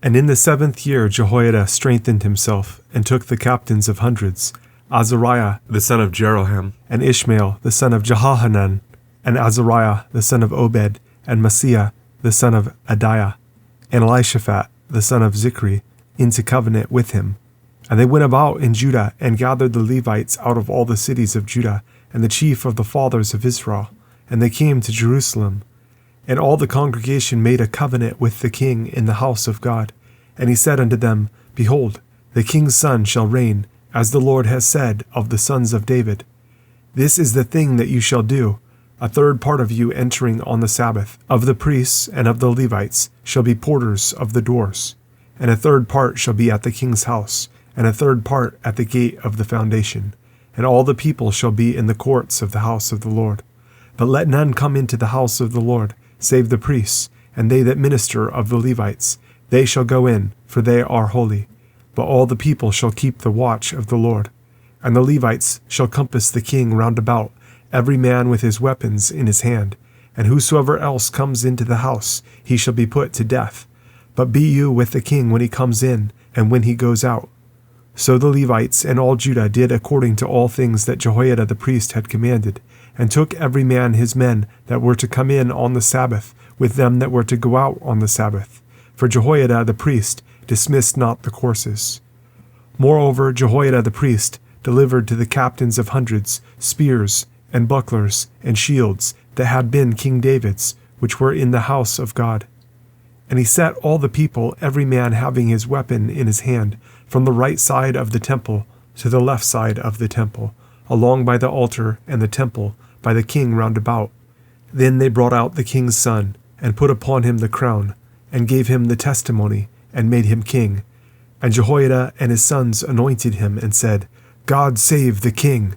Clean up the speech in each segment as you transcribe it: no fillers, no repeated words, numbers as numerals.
And in the 7th year Jehoiada strengthened himself, and took the captains of hundreds, Azariah the son of Jeroham, and Ishmael the son of Jehohanan, and Azariah the son of Obed, and Maaseiah the son of Adiah, and Elishaphat the son of Zichri, into covenant with him. And they went about in Judah, and gathered the Levites out of all the cities of Judah, and the chief of the fathers of Israel, and they came to Jerusalem. And all the congregation made a covenant with the king in the house of God. And he said unto them, Behold, the king's son shall reign, as the Lord has said of the sons of David. This is the thing that you shall do. A third part of you entering on the Sabbath, of the priests and of the Levites, shall be porters of the doors. And a third part shall be at the king's house, and a third part at the gate of the foundation. And all the people shall be in the courts of the house of the Lord. But let none come into the house of the Lord, save the priests, and they that minister of the Levites. They shall go in, for they are holy. But all the people shall keep the watch of the Lord. And the Levites shall compass the king round about, every man with his weapons in his hand. And whosoever else comes into the house, he shall be put to death. But be you with the king when he comes in, and when he goes out. So the Levites and all Judah did according to all things that Jehoiada the priest had commanded, and took every man his men that were to come in on the Sabbath, with them that were to go out on the Sabbath. For Jehoiada the priest dismissed not the courses. Moreover, Jehoiada the priest delivered to the captains of hundreds spears and bucklers and shields that had been King David's, which were in the house of God. And he set all the people, every man having his weapon in his hand, from the right side of the temple to the left side of the temple, along by the altar and the temple, by the king round about. Then they brought out the king's son, and put upon him the crown, and gave him the testimony, and made him king. And Jehoiada and his sons anointed him, and said, God save the king.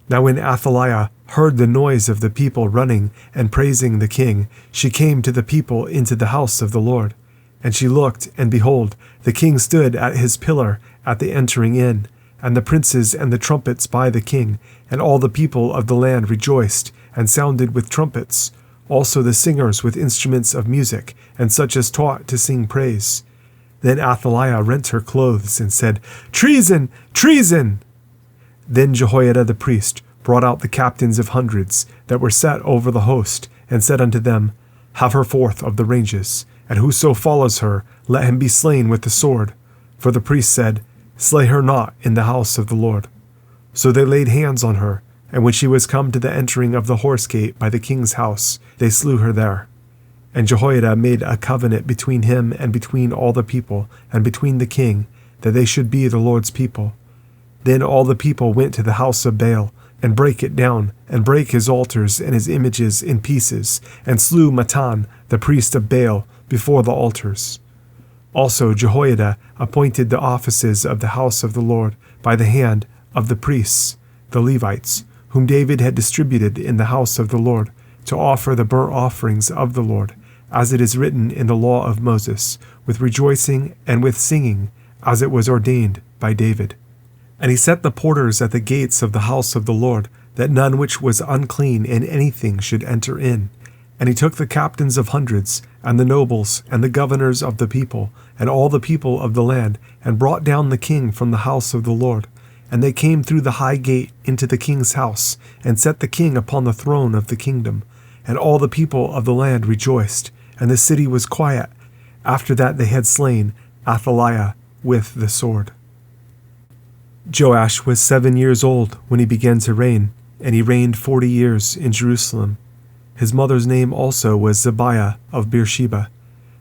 Now when Athaliah heard the noise of the people running and praising the king, she came to the people into the house of the Lord. And she looked, and behold, the king stood at his pillar at the entering in, and the princes and the trumpets by the king, and all the people of the land rejoiced, and sounded with trumpets, also the singers with instruments of music, and such as taught to sing praise. Then Athaliah rent her clothes, and said, Treason! Treason! Then Jehoiada the priest brought out the captains of hundreds that were set over the host, and said unto them, Have her forth of the ranges, and whoso follows her, let him be slain with the sword. For the priest said, Slay her not in the house of the Lord. So they laid hands on her, and when she was come to the entering of the horse gate by the king's house, they slew her there. And Jehoiada made a covenant between him and between all the people, and between the king, that they should be the Lord's people. Then all the people went to the house of Baal, and brake it down, and brake his altars and his images in pieces, and slew Mattan, the priest of Baal, before the altars. Also Jehoiada appointed the offices of the house of the Lord by the hand of the priests, the Levites, whom David had distributed in the house of the Lord, to offer the burnt offerings of the Lord, as it is written in the law of Moses, with rejoicing and with singing, as it was ordained by David. And he set the porters at the gates of the house of the Lord, that none which was unclean in anything should enter in. And he took the captains of hundreds, and the nobles, and the governors of the people, and all the people of the land, and brought down the king from the house of the Lord. And they came through the high gate into the king's house, and set the king upon the throne of the kingdom. And all the people of the land rejoiced, and the city was quiet, after that they had slain Athaliah with the sword. Joash was 7 years old when he began to reign, and he reigned 40 years in Jerusalem. His mother's name also was Zibiah of Beersheba.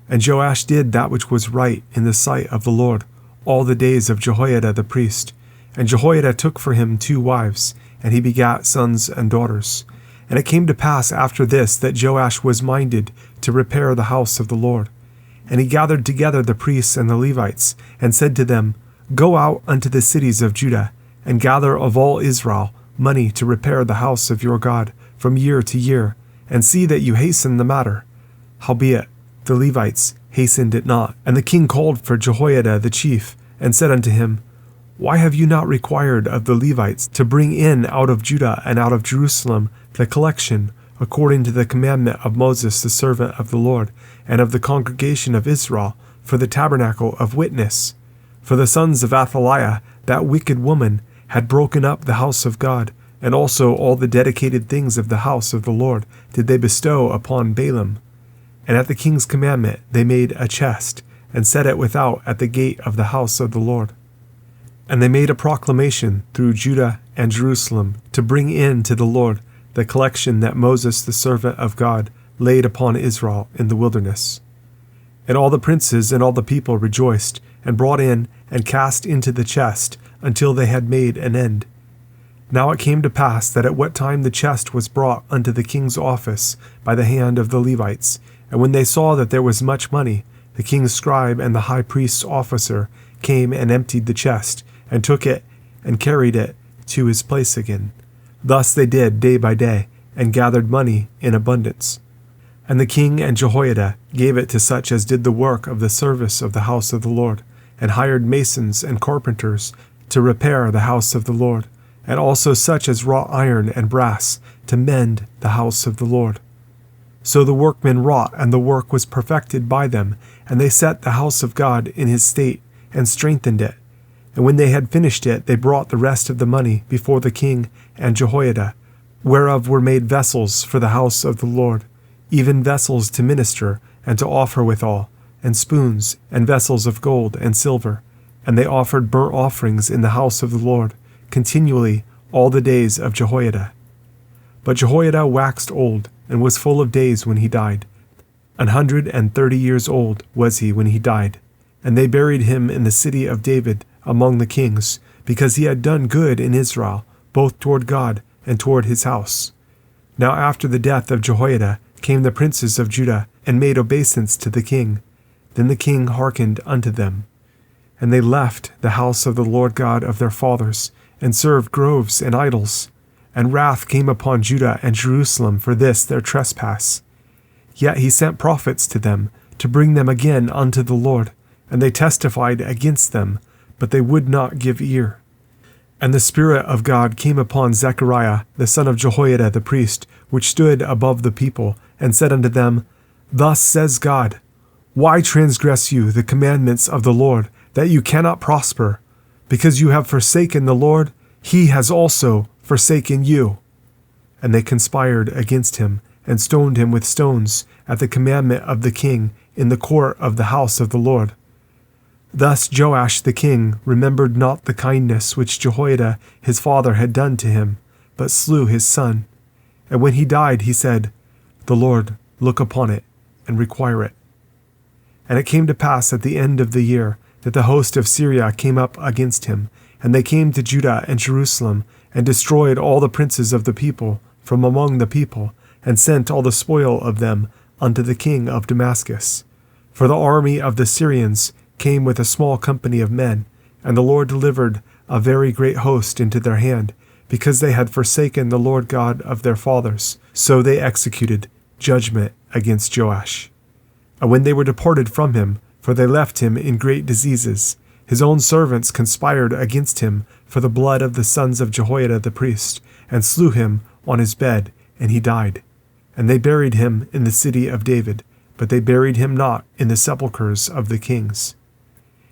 And Joash did that which was right in the sight of the Lord all the days of Jehoiada the priest. And Jehoiada took for him 2 wives, and he begat sons and daughters. And it came to pass after this that Joash was minded to repair the house of the Lord. And he gathered together the priests and the Levites, and said to them, Go out unto the cities of Judah, and gather of all Israel money to repair the house of your God from year to year, and see that you hasten the matter. Howbeit the Levites hastened it not. And the king called for Jehoiada the chief, and said unto him, Why have you not required of the Levites to bring in out of Judah and out of Jerusalem the collection, according to the commandment of Moses the servant of the Lord, and of the congregation of Israel, for the tabernacle of witness. For the sons of Athaliah, that wicked woman, had broken up the house of God, and also all the dedicated things of the house of the Lord did they bestow upon Balaam. And at the king's commandment they made a chest, and set it without at the gate of the house of the Lord. And they made a proclamation through Judah and Jerusalem to bring in to the Lord the collection that Moses the servant of God laid upon Israel in the wilderness. And all the princes and all the people rejoiced, and brought in and cast into the chest until they had made an end. Now it came to pass that at what time the chest was brought unto the king's office by the hand of the Levites, and when they saw that there was much money, the king's scribe and the high priest's officer came and emptied the chest, and took it, and carried it to his place again. Thus they did day by day, and gathered money in abundance. And the king and Jehoiada gave it to such as did the work of the service of the house of the Lord, and hired masons and carpenters to repair the house of the Lord, and also such as wrought iron and brass to mend the house of the Lord. So the workmen wrought, and the work was perfected by them, and they set the house of God in his state, and strengthened it. And when they had finished it, they brought the rest of the money before the king and Jehoiada, whereof were made vessels for the house of the Lord, even vessels to minister and to offer withal, and spoons, and vessels of gold and silver. And they offered burnt offerings in the house of the Lord, continually all the days of Jehoiada. But Jehoiada waxed old, and was full of days when he died. 130 years old was he when he died. And they buried him in the city of David among the kings, because he had done good in Israel, both toward God and toward his house. Now after the death of Jehoiada came the princes of Judah, and made obeisance to the king. Then the king hearkened unto them. And they left the house of the Lord God of their fathers, and served groves and idols. And wrath came upon Judah and Jerusalem for this their trespass. Yet he sent prophets to them, to bring them again unto the Lord, and they testified against them, but they would not give ear. And the Spirit of God came upon Zechariah the son of Jehoiada the priest, which stood above the people, and said unto them, Thus says God, Why transgress you the commandments of the Lord, that you cannot prosper? Because you have forsaken the Lord, he has also forsaken you. And they conspired against him, and stoned him with stones at the commandment of the king in the court of the house of the Lord. Thus Joash the king remembered not the kindness which Jehoiada his father had done to him, but slew his son. And when he died, he said, The Lord look upon it, and require it. And it came to pass at the end of the year, that the host of Syria came up against him, and they came to Judah and Jerusalem, and destroyed all the princes of the people from among the people, and sent all the spoil of them unto the king of Damascus. For the army of the Syrians came with a small company of men, and the Lord delivered a very great host into their hand, because they had forsaken the Lord God of their fathers. So they executed judgment against Joash. And when they were departed from him, for they left him in great diseases, his own servants conspired against him for the blood of the sons of Jehoiada the priest, and slew him on his bed, and he died. And they buried him in the city of David, but they buried him not in the sepulchres of the kings.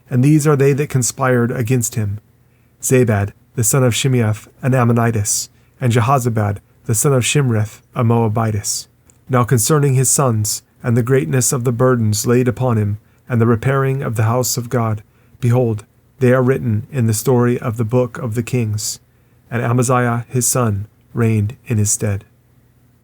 And these are they that conspired against him: Zabad the son of Shimeath, an Ammonitess, and Jehozabad the son of Shimrith, a Moabitess. Now concerning his sons, and the greatness of the burdens laid upon him, and the repairing of the house of God, behold, they are written in the story of the book of the kings. And Amaziah his son reigned in his stead.